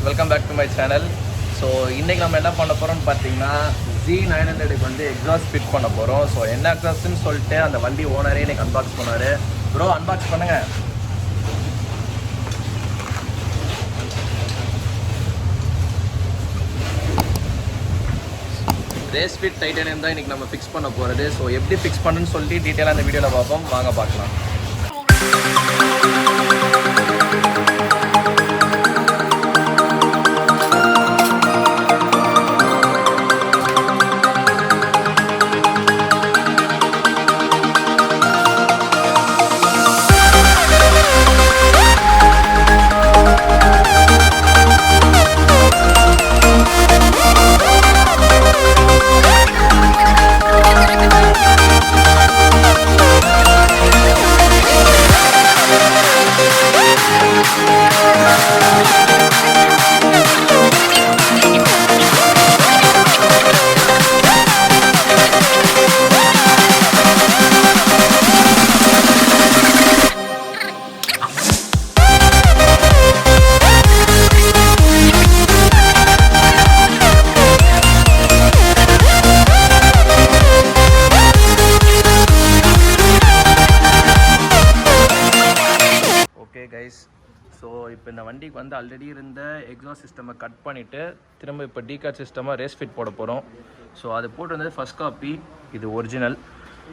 Welcome back to my channel. So இன்றைக்கி நம்ம என்ன பண்ண போகிறோம்னு பார்த்தீங்கன்னா Z900 வந்து எக்ஸாஸ்ட் ஃபிட் பண்ண போகிறோம். ஸோ என்ன எக்ஸாஸ்ட்னு சொல்லிட்டு அந்த வண்டி ஓனரே இன்றைக்கி அன்பாக்ஸ் பண்ணார். ப்ரோ அன்பாக்ஸ் பண்ணுங்கள். ரேஸ்ஃபிட் டைட்டானியம் தான் இன்றைக்கி நம்ம ஃபிக்ஸ் பண்ண போகிறது. ஸோ எப்படி ஃபிக்ஸ் பண்ணுன்னு சொல்லி டீட்டெயிலாக அந்த வீடியோவில் பார்ப்போம். வாங்க பார்க்கலாம். ஸோ இப்போ இந்த வண்டிக்கு வந்து ஆல்ரெடி இருந்த எக்ஸாஸ்ட் சிஸ்டமை கட் பண்ணிவிட்டு திரும்ப இப்போ டீகார்ட் சிஸ்டமாக ரேஸ்ஃபிட் போட போகிறோம். ஸோ அது போட்டு வந்து ஃபஸ்ட் காப்பி, இது ஒரிஜினல்.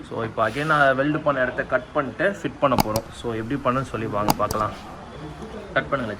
ஸோ இப்போ அகைன் நான் வெல்டு பண்ண இடத்த கட் பண்ணிட்டு ஃபிட் பண்ண போகிறோம். ஸோ எப்படி பண்ணுன்னு சொல்லி வாங்க பார்க்கலாம். கட் பண்ணுங்க.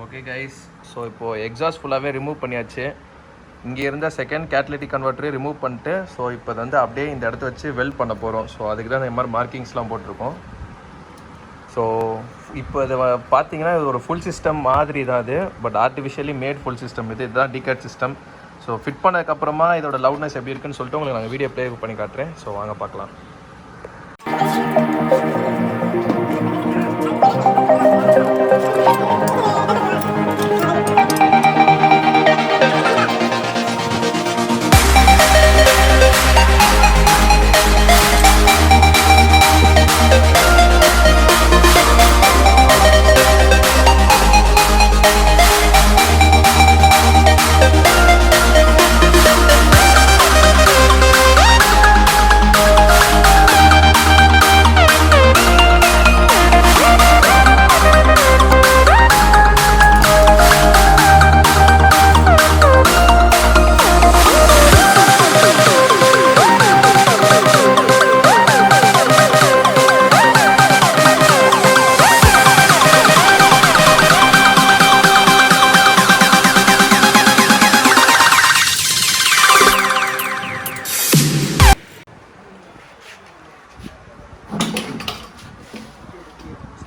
ஓகே கைஸ், ஸோ இப்போது எக்ஸாஸ்ட் ஃபுல்லாகவே ரிமூவ் பண்ணியாச்சு. இங்கே இருந்த செகண்ட் கேட்டலிட்டிக் கன்வெர்ட்டரை ரிமூவ் பண்ணிட்டு ஸோ இப்போ வந்து அப்படியே இந்த இடத்த வச்சு வெல்ட் பண்ண போகிறோம். ஸோ அதுக்கு தான் இந்த மாதிரி மார்க்கிங்ஸ்லாம் போட்டிருக்கோம். ஸோ இப்போ இதை பார்த்தீங்கன்னா இது ஒரு ஃபுல் சிஸ்டம் மாதிரி தான் இது, but artificially made full system. இதுதான் டீகார்ட் சிஸ்டம். ஸோ ஃபிட் பண்ணதுக்கப்புறமா இதோட லவுட்னஸ் எப்படி இருக்குன்னு சொல்லிட்டு உங்களுக்கு நாங்கள் வீடியோ ப்ளே பண்ணி காட்டுறேன். ஸோ வாங்க பார்க்கலாம்.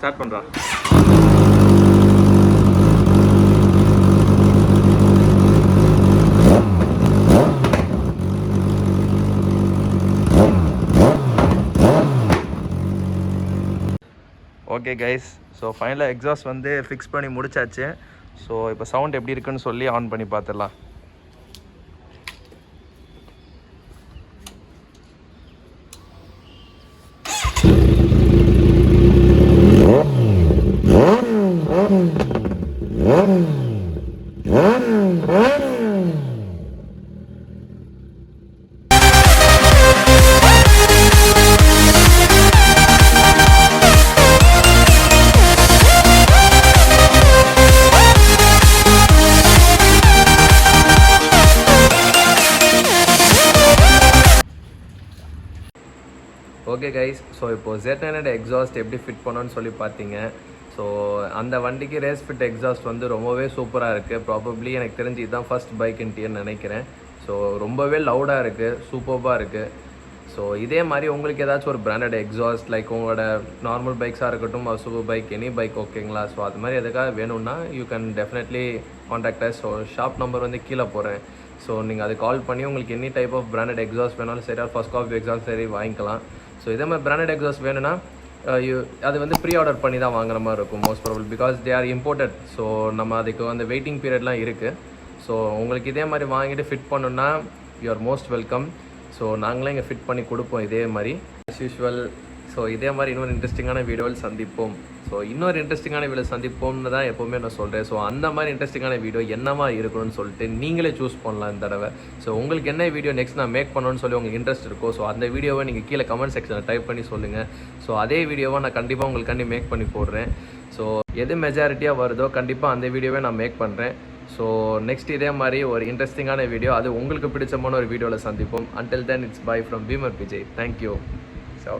ஸ்டார்ட் பண்ணுறா. ஓகே கைஸ், ஸோ ஃபைனலாக எக்ஸாஸ்ட் வந்து ஃபிக்ஸ் பண்ணி முடிச்சாச்சு. ஸோ இப்போ சவுண்ட் எப்படி இருக்குன்னு சொல்லி ஆன் பண்ணி பார்த்துடலாம். ஓகே கைஸ், ஸோ இப்போது Z900 எக்ஸாஸ்ட் எப்படி ஃபிட் பண்ணோன்னு சொல்லி பார்த்தீங்க. ஸோ அந்த வண்டிக்கு ரேஸ்ஃபிட் எக்ஸாஸ்ட் வந்து ரொம்பவே சூப்பராக இருக்குது. ப்ராபப்ளி எனக்கு தெரிஞ்சு இதுதான் ஃபர்ஸ்ட் பைக் இன்டியன்னு நினைக்கிறேன். ஸோ ரொம்பவே லவுடாக இருக்குது, சூப்பர்பாக இருக்குது. ஸோ இதே மாதிரி உங்களுக்கு ஏதாச்சும் ஒரு பிராண்டட் எக்ஸாஸ்ட் லைக் உங்களோட நார்மல் பைக்ஸாக இருக்கட்டும், சூப்பர் பைக், எனி பைக் ஓகேங்களா. ஸோ அது மாதிரி எதுக்காக வேணும்னா you can definitely contact us. So shop number வந்து கீழே போகிறேன். ஸோ நீங்கள் அது கால் பண்ணி உங்களுக்கு any type of branded exhaust வேணாலும் சரி, ஃபர்ஸ்ட் காப்பி எக்ஸாஸ்ட் சரி வாங்கிக்கலாம். ஸோ இதே மாதிரி பிராண்டட் எக்ஸாஸ்ட் வேணும்னா அது வந்து ப்ரீ ஆர்டர் பண்ணி தான் வாங்குற மாதிரி இருக்கும் most probable, because they are imported. So நம்ம அதுக்கு வந்து வெயிட்டிங் பீரியட்லாம் இருக்குது. ஸோ உங்களுக்கு இதே மாதிரி வாங்கிட்டு ஃபிட் பண்ணணுன்னா you are most welcome. So நாங்களே இங்கே ஃபிட் பண்ணி கொடுப்போம் இதே மாதிரி ஆஸ் யூஷுவல். ஸோ இதே மாதிரி இன்னொரு இன்ட்ரெஸ்டிங்கான வீடியோவில் சந்திப்போம். ஸோ இன்னொரு இன்ட்ரெஸ்டிங்கான வீடியோ சந்திப்போம்னு தான் எப்போவுமே நான் சொல்கிறேன். ஸோ அந்த மாதிரி இன்ட்ரெஸ்டிங்கான வீடியோ என்னவா இருக்கணும்னு சொல்லிட்டு நீங்களே சூஸ் பண்ணலாம் இந்த தடவை. ஸோ உங்களுக்கு என்ன வீடியோ நெக்ஸ்ட் நான் மேக் பண்ணணும்னு சொல்லி உங்களுக்கு இன்ட்ரெஸ்ட் இருக்கோ, ஸோ அந்த வீடியோவை நீங்கள் கீழே கமெண்ட் செக்ஷனில் டைப் பண்ணி சொல்லுங்கள். ஸோ அதே வீடியோவை நான் கண்டிப்பாக உங்களுக்காண்டி மேக் பண்ணி போடுறேன். ஸோ எது மெஜாரிட்டியாக வருதோ கண்டிப்பாக அந்த வீடியோவை நான் மேக் பண்ணுறேன். ஸோ நெக்ஸ்ட் இதே மாதிரி ஒரு இன்ட்ரெஸ்டிங்கான வீடியோ, அது உங்களுக்கு பிடிச்சமான ஒரு வீடியோவில் சந்திப்போம். Until then, it's bye from Beemerbj. Thank you. So